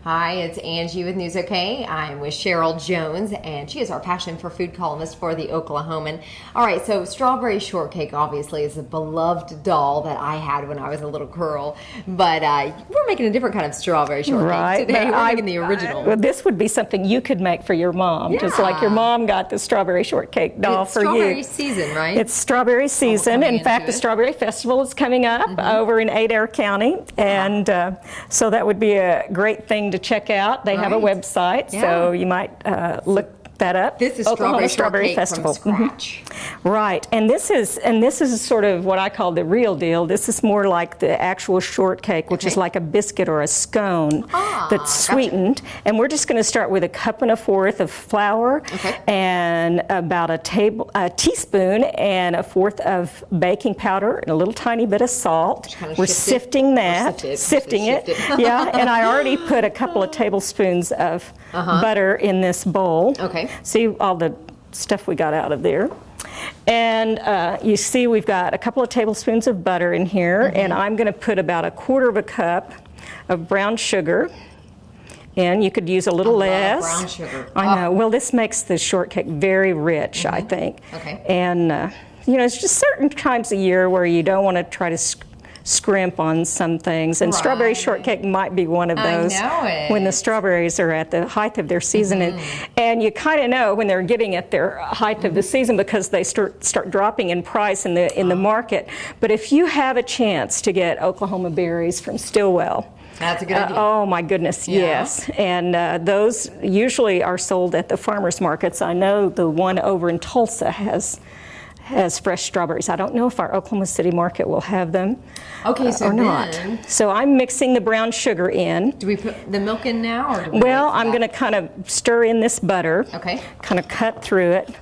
Hi, it's Angie with News OK. I'm with Sherrel Jones, and she is our passion for food columnist for the Oklahoman. All right, so Strawberry Shortcake obviously is a beloved doll that I had when I was a little girl, but we're making a different kind of Strawberry Shortcake today. We're making the original. Well, this would be something you could make for your mom, just like your mom got the Strawberry Shortcake doll for you. It's strawberry season, right? It's strawberry season. In fact, the Strawberry Festival is coming up over in Adair County, and so that would be a great thing to check out. They have a website, so you might look that up. This is Oklahoma Strawberry Festival from scratch. Right, and this is sort of what I call the real deal. This is more like the actual shortcake, which is like a biscuit or a scone that's sweetened. And we're just going to start with 1 1/4 cups of flour and about a teaspoon and 1/4 of baking powder and a little tiny bit of salt. We're sifting that, sifting it. Yeah, and I already put a couple of tablespoons of butter in this bowl. See all the stuff we got out of there. And you see we've got a couple of tablespoons of butter in here, and I'm going to put about 1/4 cup of brown sugar. And you could use a little less. Brown sugar. I know. Well, this makes the shortcake very rich, I think. And, you know, it's just certain times of year where you don't want to try to scrimp on some things, and strawberry shortcake might be one of those when the strawberries are at the height of their season. And you kind of know when they're getting at their height of the season because they start dropping in price in the market. But if you have a chance to get Oklahoma berries from Stillwell, that's a good idea. Oh my goodness, yes. And those usually are sold at the farmers markets. I know the one over in Tulsa has fresh strawberries. I don't know if our Oklahoma City market will have them or not. So I'm mixing the brown sugar in. Do we put the milk in now? Or do we I'm going to kind of stir in this butter, kind of cut through it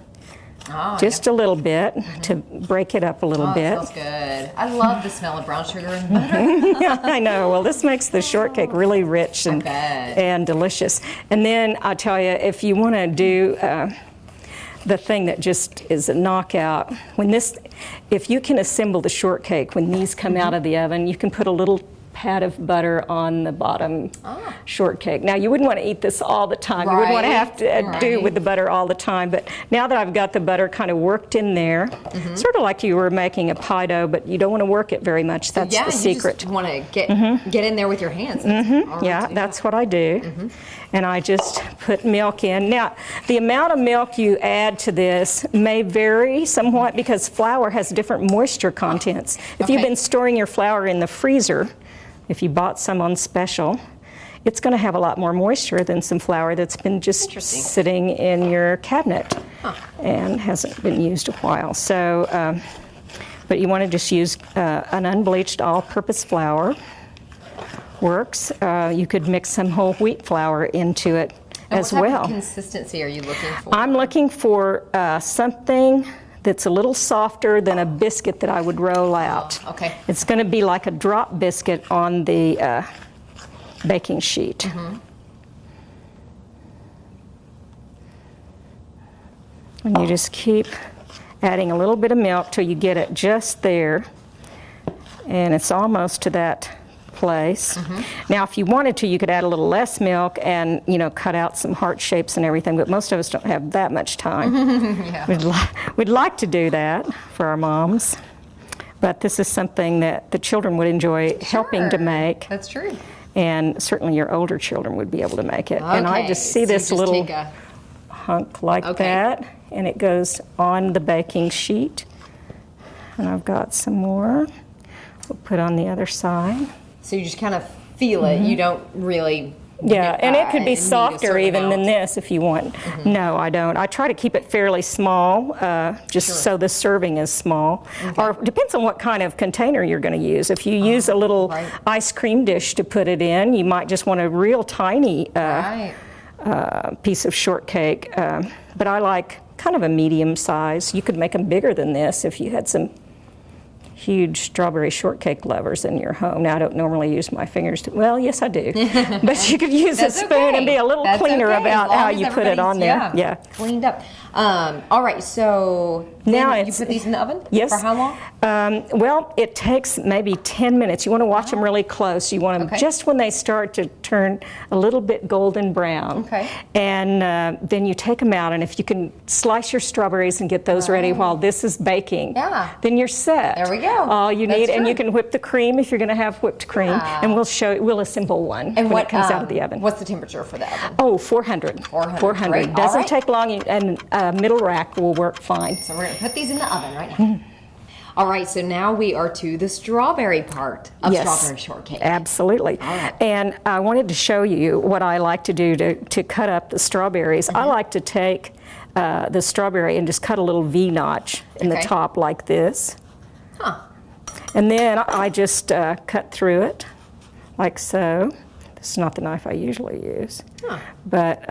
just a little bit to break it up a little bit. That smells good. I love the smell of brown sugar and butter. Yeah, I know. Well, this makes the shortcake really rich and delicious. And then I'll tell you, if you want to do the thing that just is a knockout, if you can assemble the shortcake when these come out of the oven, you can put a little pat of butter on the bottom shortcake. Now, you wouldn't want to eat this all the time. You wouldn't want to have to do with the butter all the time, but now that I've got the butter kind of worked in there, sort of like you were making a pie dough, but you don't want to work it very much. That's the secret. You just want to get in there with your hands. Yeah, that's what I do. And I just put milk in. Now, the amount of milk you add to this may vary somewhat because flour has different moisture contents. If you've been storing your flour in the freezer, if you bought some on special, it's going to have a lot more moisture than some flour that's been just sitting in your cabinet and hasn't been used a while. So, but you want to just use an unbleached all-purpose flour. Works. You could mix some whole wheat flour into it as well. What type of consistency are you looking for? I'm looking for something that's a little softer than a biscuit that I would roll out. It's going to be like a drop biscuit on the baking sheet. And you just keep adding a little bit of milk till you get it just there, and it's almost to that place. Now, if you wanted to, you could add a little less milk and, you know, cut out some heart shapes and everything, but most of us don't have that much time. We'd like to do that for our moms, but this is something that the children would enjoy helping to make. That's true. And certainly your older children would be able to make it. And I just see this little hunk like that, and it goes on the baking sheet. And I've got some more. We'll put on the other side. So you just kind of feel it. You don't really... Yeah, and it could be softer even than this if you want. No, I don't. I try to keep it fairly small, just so the serving is small. Or depends on what kind of container you're going to use. If you use a little ice cream dish to put it in, you might just want a real tiny piece of shortcake. But I like kind of a medium size. You could make them bigger than this if you had some huge strawberry shortcake lovers in your home. Now, I don't normally use my fingers to, well, yes, I do. But you could use a spoon and be a little cleaner about how you put it on there. Cleaned up. All right, so Now you put these in the oven? Yes. For how long? Well, it takes maybe 10 minutes. You want to watch them really close. You want them just when they start to turn a little bit golden brown. Okay. And then you take them out, and if you can slice your strawberries and get those ready while this is baking, then you're set. There we go. All you need, and you can whip the cream if you're going to have whipped cream, and we'll assemble one when it comes out of the oven. What's the temperature for the oven? Oh, 400. 400. Great. Doesn't take long, and middle rack will work fine. So we're going to put these in the oven right now. All right, so now we are to the strawberry part of strawberry shortcake. Absolutely. All right. And I wanted to show you what I like to do to cut up the strawberries. I like to take the strawberry and just cut a little V notch in the top like this. And then I just cut through it like so. This is not the knife I usually use, but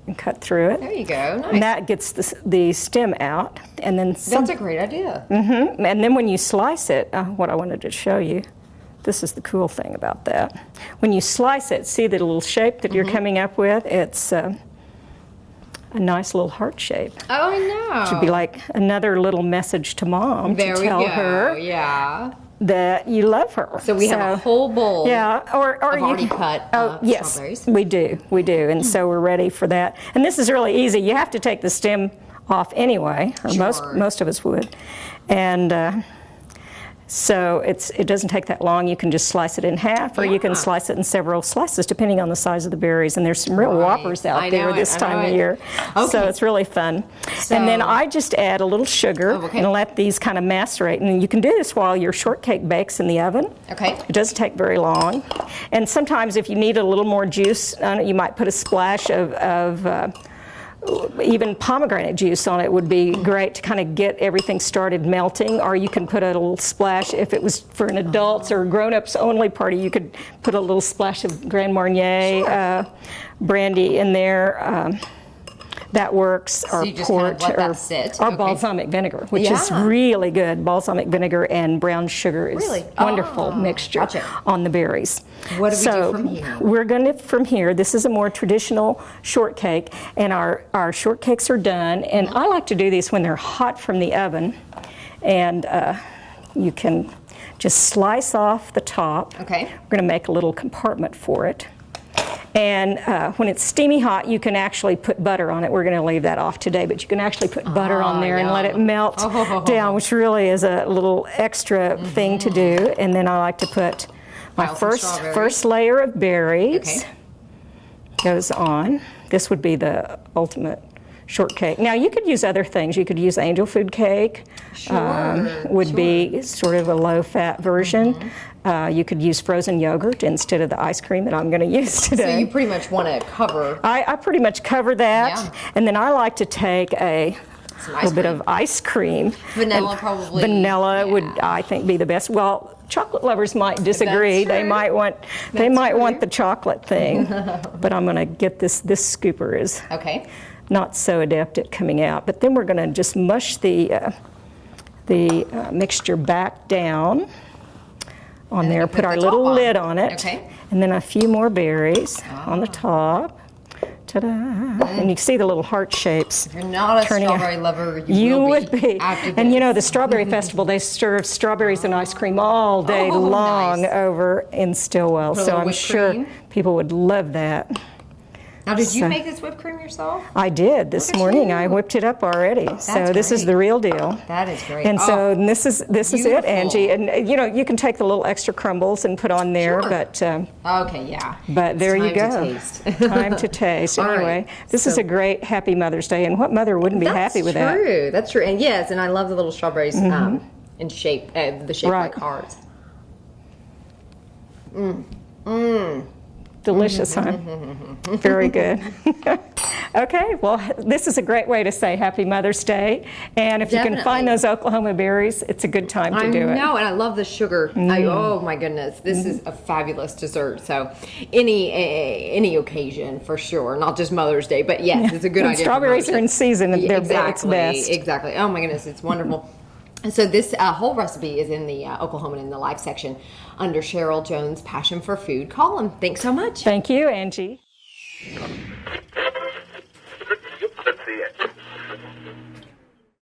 and cut through it. There you go. Nice. And that gets the stem out, and then that's a great idea. And then when you slice it, what I wanted to show you, this is the cool thing about that. When you slice it, see the little shape that you're coming up with? It's a nice little heart shape. Oh, I know. It should be like another little message to Mom to tell her that you love her. So we have a whole bowl or of you already can, cut yes, strawberries. we do. And so we're ready for that. And this is really easy. You have to take the stem off anyway, or most of us would. And so it doesn't take that long. You can just slice it in half, or you can slice it in several slices, depending on the size of the berries. And there's some real whoppers out there this time of year. So it's really fun. And then I just add a little sugar and let these kind of macerate. And you can do this while your shortcake bakes in the oven. It doesn't take very long. And sometimes if you need a little more juice on it, you might put a splash of even pomegranate juice on it would be great to kind of get everything started melting, or you can put a little splash, if it was for an adults or grown-ups only party, you could put a little splash of Grand Marnier brandy in there. That works, or port, or balsamic vinegar, which is really good. Balsamic vinegar and brown sugar is wonderful mixture on the berries. What do we do from here? We're going to, from here, this is a more traditional shortcake, and our shortcakes are done. And I like to do these when they're hot from the oven, and you can just slice off the top. We're going to make a little compartment for it. And when it's steamy hot, you can actually put butter on it. We're going to leave that off today, but you can actually put butter on there and let it melt down, which really is a little extra thing to do. And then I like to put my first layer of berries goes on. This would be the ultimate shortcake. Now you could use other things. You could use angel food cake. Would be sort of a low-fat version. You could use frozen yogurt instead of the ice cream that I'm going to use today. So you pretty much want to cover. I pretty much cover that, and then I like to take a little bit of ice cream. Vanilla probably. Vanilla would, I think, be the best. Well, chocolate lovers might disagree. They might want the chocolate thing, but I'm going to get this. This scooper is not so adept at coming out. But then we're going to just mush the mixture back down on there, put our little lid on it, and then a few more berries on the top. Ta-da! And you can see the little heart shapes. If you're not a strawberry lover, you would be. And you know, the Strawberry Festival, they serve strawberries and ice cream all day long over in Stillwell. So I'm sure people would love that. Now, did you make this whipped cream yourself? I did this morning. I whipped it up already. So this is the real deal. That is great. And so this is it, Angie. And you know, you can take the little extra crumbles and put on there, but But there you go. Time to taste. Anyway, this is a great Happy Mother's Day, and what mother wouldn't be happy with that? That's true. That's true. And yes, and I love the little strawberries in shape, the shape like hearts. Delicious, huh? Very good. Okay, well, this is a great way to say Happy Mother's Day. And if you can find those Oklahoma berries, it's a good time to do it. I know, and I love the sugar. Oh, my goodness. This is a fabulous dessert. So any occasion, for sure. Not just Mother's Day, but yes, it's a good idea. Strawberries are in season, and it's best. Exactly. Oh, my goodness, it's wonderful. And so this whole recipe is in the Oklahoman in the Life section under Sherrel Jones' Passion for Food column. Thanks so much. Thank you, Angie.